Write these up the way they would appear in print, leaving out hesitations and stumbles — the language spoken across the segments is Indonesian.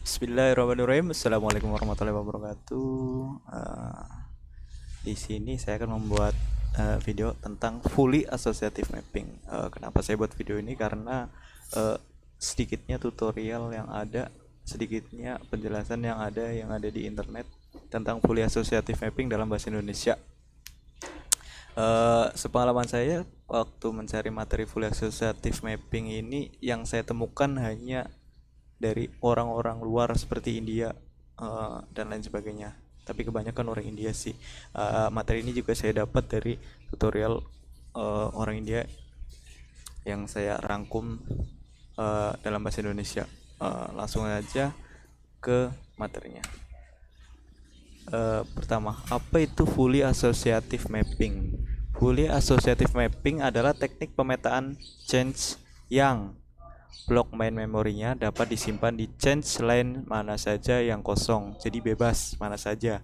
Bismillahirrahmanirrahim. Assalamualaikum warahmatullahi wabarakatuh. Di sini saya akan membuat video tentang fully associative mapping. Kenapa saya buat video ini? Karena sedikitnya tutorial yang ada, sedikitnya penjelasan yang ada di internet tentang fully associative mapping dalam bahasa Indonesia. Sepengalaman saya waktu mencari materi fully associative mapping ini, yang saya temukan hanya dari orang-orang luar seperti India dan lain sebagainya, tapi kebanyakan orang India sih. Materi ini juga saya dapat dari tutorial orang India yang saya rangkum dalam bahasa Indonesia. Langsung aja ke materinya. Pertama, apa itu fully associative mapping? Fully associative mapping adalah teknik pemetaan change yang blok main memorinya dapat disimpan di change line mana saja yang kosong, jadi bebas mana saja.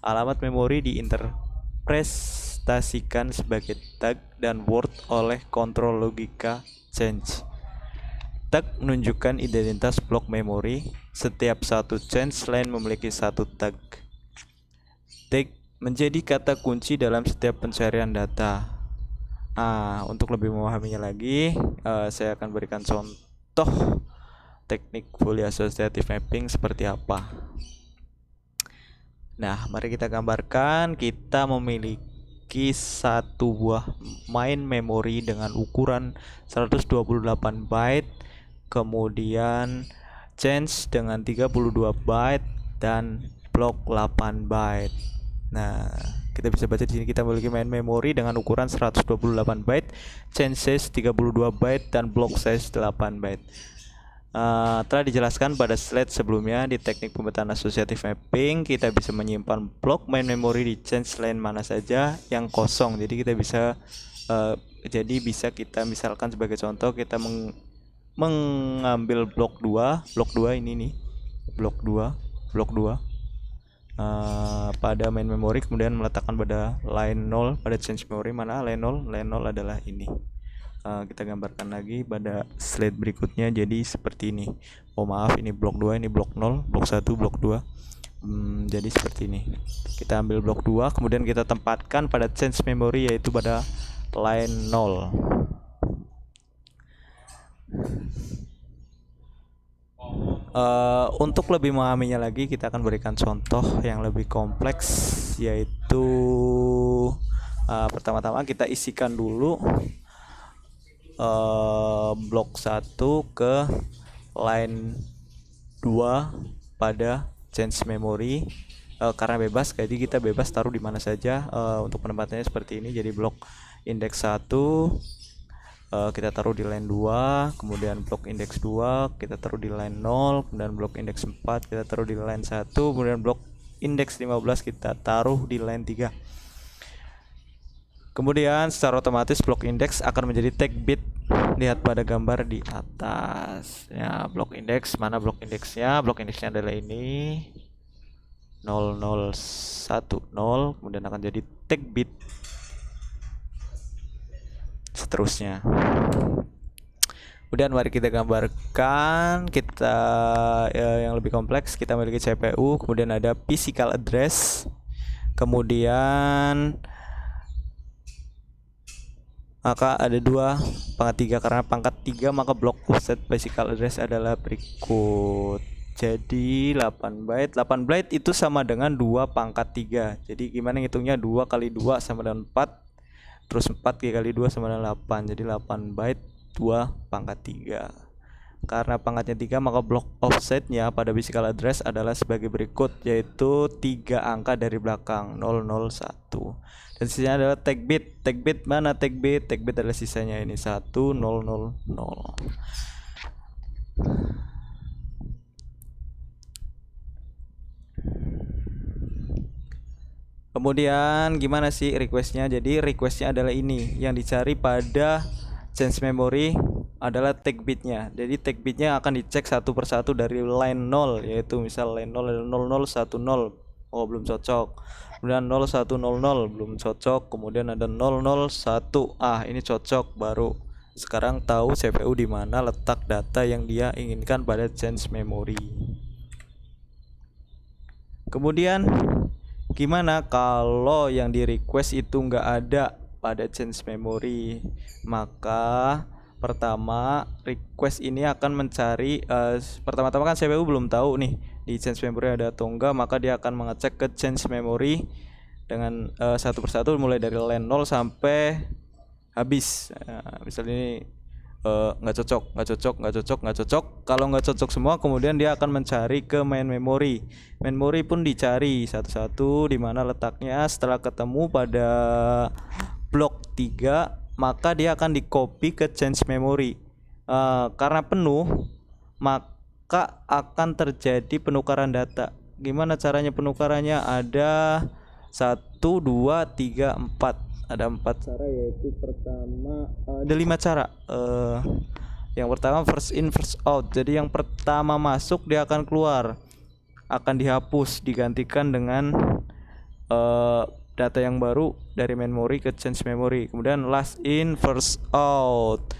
Alamat memori diinterpretasikan sebagai tag dan word oleh kontrol logika change. Tag menunjukkan identitas blok memori. Setiap satu change line memiliki satu tag. Tag menjadi kata kunci dalam setiap pencarian data. Untuk lebih memahaminya lagi, saya akan berikan contoh teknik fully associative mapping seperti apa. Nah, mari kita gambarkan. Kita memiliki satu buah main memory dengan ukuran 128 byte, kemudian change dengan 32 byte dan blok 8 byte. Nah, kita bisa baca di sini kita memiliki main memory dengan ukuran 128 byte, change size 32 byte dan block size 8 byte. Telah dijelaskan pada slide sebelumnya, di teknik pemetaan associative mapping kita bisa menyimpan blok main memory di change line mana saja yang kosong. Jadi kita bisa misalkan sebagai contoh kita mengambil blok 2 ini nih, blok 2 pada main memory, kemudian meletakkan pada line 0 pada change memory. Mana line 0? Line 0 adalah ini. Kita gambarkan lagi pada slide berikutnya. Jadi seperti ini. Maaf, ini blok 2, ini blok 0, blok 1, blok 2. Jadi seperti ini. Kita ambil blok 2, kemudian kita tempatkan pada change memory, yaitu pada line 0. Untuk lebih memahaminya lagi, kita akan berikan contoh yang lebih kompleks, yaitu pertama-tama kita isikan dulu blok 1 ke line 2 pada change memory. Karena bebas, jadi kita bebas taruh di mana saja. Untuk penempatannya seperti ini. Jadi blok indeks 1 kita taruh di line 2, kemudian blok indeks 2 kita taruh di line 0, kemudian blok indeks 4 kita taruh di line 1, kemudian blok indeks 15 kita taruh di line 3. Kemudian secara otomatis blok indeks akan menjadi tag bit. Lihat pada gambar di atas. Ya, blok indeks, mana blok indeksnya? Blok indeksnya adalah ini 0010, kemudian akan jadi tag bit. Seterusnya. Kemudian mari kita gambarkan yang lebih kompleks. Kita memiliki CPU, kemudian ada physical address, kemudian maka ada 2 pangkat 3. Karena pangkat 3 maka blok offset physical address adalah berikut. Jadi 8 byte. 8 byte itu sama dengan 2 pangkat 3. Jadi gimana ngitungnya? 2 kali 2 sama dengan 4. Terus 4 kali 2 sama dengan 8. Jadi 8 byte 2 pangkat 3. Karena pangkatnya 3 maka blok offsetnya pada physical address adalah sebagai berikut, yaitu 3 angka dari belakang 001. Dan sisanya adalah tag bit. Tag bit mana tag bit? Tag bit adalah sisanya ini 1000. Kemudian gimana sih requestnya? Jadi requestnya adalah ini. Yang dicari pada change memory adalah tag bitnya. Jadi tag bitnya akan dicek satu persatu dari line 0, yaitu misal line 0 ada 0010. Oh, belum cocok. Kemudian 0100 belum cocok. Kemudian ada 001. Ini cocok. Baru sekarang tahu CPU di mana letak data yang dia inginkan pada change memory. Kemudian gimana kalau yang di request itu nggak ada pada change memory? Maka pertama request ini akan mencari pertama-tama kan CPU belum tahu nih di change memory ada atau enggak, maka dia akan mengecek ke change memory dengan satu persatu mulai dari line 0 sampai habis. Misalnya ini nggak cocok. Kalau nggak cocok semua, kemudian dia akan mencari ke main memory. Memory pun dicari satu-satu di mana letaknya. Setelah ketemu pada blok 3, maka dia akan di copy ke change memory. Karena penuh, maka akan terjadi penukaran data. Gimana caranya penukarannya? Ada 1, 2, 3, 4. Ada 4 cara, yaitu pertama ada 5 cara. Yang pertama first in first out. Jadi yang pertama masuk dia akan keluar, akan dihapus, digantikan dengan data yang baru dari memory ke change memory. Kemudian last in first out.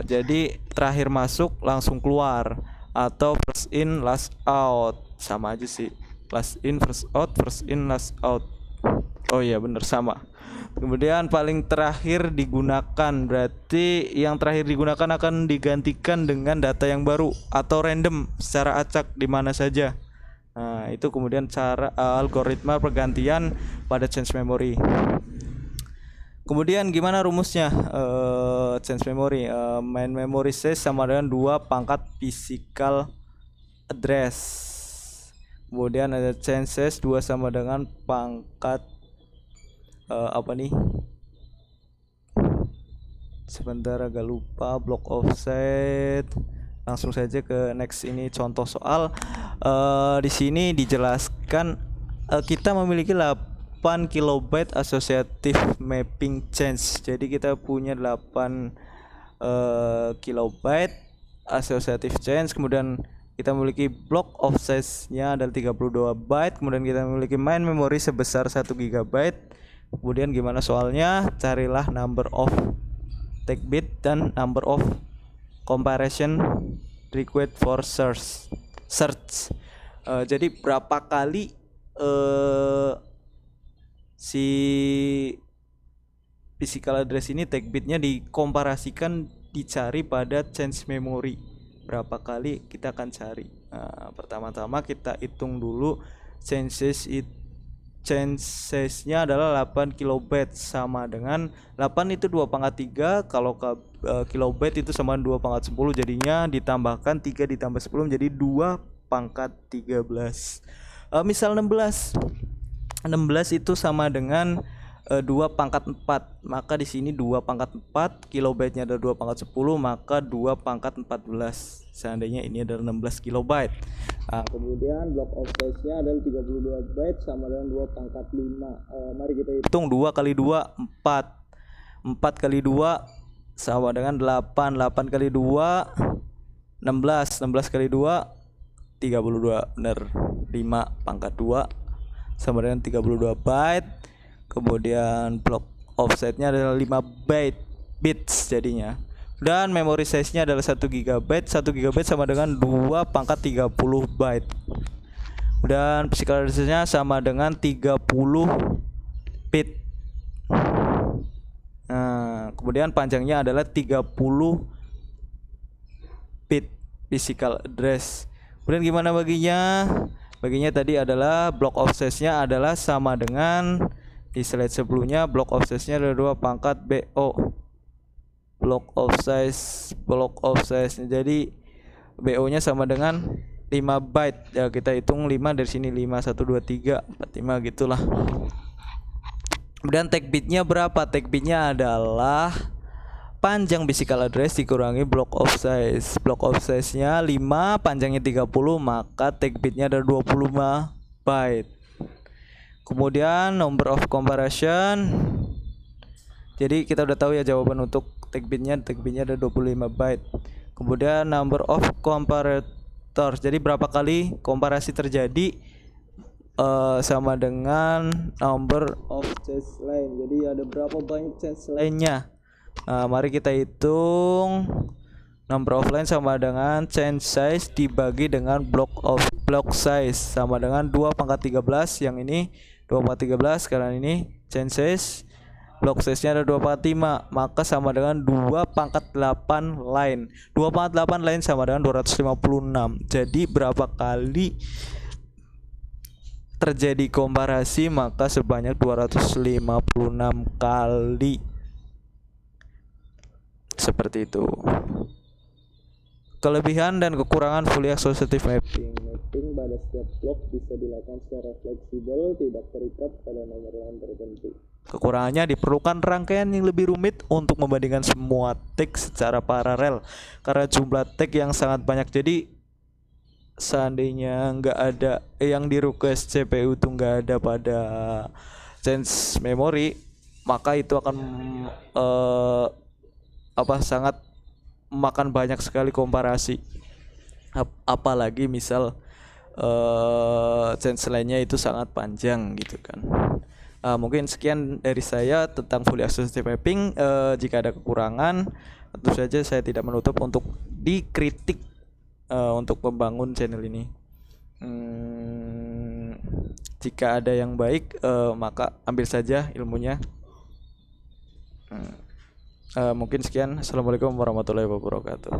Jadi terakhir masuk langsung keluar, atau first in last out, sama aja sih. Last in first out, first in last out. Oh iya bener, sama. Kemudian paling terakhir digunakan, berarti yang terakhir digunakan akan digantikan dengan data yang baru atau random secara acak di mana saja. Nah, itu kemudian cara algoritma pergantian pada change memory. Kemudian gimana rumusnya change memory? Main memory size sama dengan 2 pangkat physical address. Kemudian ada change size 2 sama dengan pangkat apa nih? Sebentar, agak lupa. Block offset. Langsung saja ke next. Ini contoh soal. Di sini dijelaskan kita memiliki 8 kilobyte associative mapping change. Jadi kita punya 8 kilobyte associative change. Kemudian kita memiliki block of size-nya adalah 32 byte. Kemudian kita memiliki main memory sebesar 1 GB. Kemudian gimana soalnya? Carilah number of take bit dan number of comparison request for search. Jadi berapa kali si physical address ini take bitnya dikomparasikan, dicari pada change memory. Berapa kali kita akan cari? Pertama-tama kita hitung dulu change size-nya adalah 8 kilobyte, sama dengan 8 itu 2 pangkat 3. Kalau kilobyte itu sama 2 pangkat 10, jadinya ditambahkan 3 ditambah 10 menjadi 2 pangkat 13. Misal 16 itu sama dengan 2 pangkat 4, maka di sini 2 pangkat 4, kilobyte-nya ada 2 pangkat 10, maka 2 pangkat 14. Seandainya ini adalah 16 kilobyte. Kemudian block of size-nya adalah 32 byte sama dengan 2 pangkat 5. Mari kita hitung 2 kali 2 4. 4 kali 2 sama dengan 8. 8 kali 2 16. 16 kali 2 32. Benar. 5 pangkat 2 sama dengan 32 byte. Kemudian block offset-nya adalah 5 bits jadinya. Dan memory size-nya adalah 1 GB. 1 GB sama dengan 2 pangkat 30 byte. Dan physical address-nya sama dengan 30 bit. Nah, kemudian panjangnya adalah 30 bit physical address. Kemudian gimana baginya? Baginya tadi adalah block of size-nya adalah sama dengan di slide sebelumnya, block of size-nya adalah 2 pangkat BO. Block of size. Jadi BO-nya sama dengan 5 byte. Ya, kita hitung 5 dari sini, 5 1 2 3 4 5 gitulah. Dan tag bitnya berapa? Tag bitnya adalah panjang physical address dikurangi block of size. Block of size-nya 5, panjangnya 30, maka tag bitnya ada 25 byte. Kemudian number of comparison. Jadi kita udah tahu ya jawaban untuk tag bitnya ada 25 byte. Kemudian number of comparators. Jadi berapa kali komparasi terjadi sama dengan number of change line. Jadi ada berapa banyak change line-nya. Mari kita hitung. Number of line sama dengan chain size dibagi dengan block size sama dengan 2 pangkat 13. Yang ini 2 pangkat 13 karena ini chain size. Block size-nya ada 2 pangkat 5, maka sama dengan 2 pangkat 8 line. 2 pangkat 8 line sama dengan 256. Jadi berapa kali terjadi komparasi? Maka sebanyak 256 kali. Seperti itu. Kelebihan dan kekurangan fully associative mapping. Mapping pada setiap block bisa dilakukan secara fleksibel, tidak terikat pada nomor line tertentu. Kekurangannya diperlukan rangkaian yang lebih rumit untuk membandingkan semua tag secara paralel karena jumlah tag yang sangat banyak. Jadi seandainya nggak ada yang di request CPU itu nggak ada pada change memory, maka itu akan sangat makan banyak sekali komparasi. Apalagi misal change line-nya itu sangat panjang gitu kan. Mungkin sekian dari saya tentang fully associative mapping. Jika ada kekurangan, tentu saja saya tidak menutup untuk dikritik untuk membangun channel ini. Jika ada yang baik, maka ambil saja ilmunya. Mungkin sekian. Assalamualaikum warahmatullahi wabarakatuh.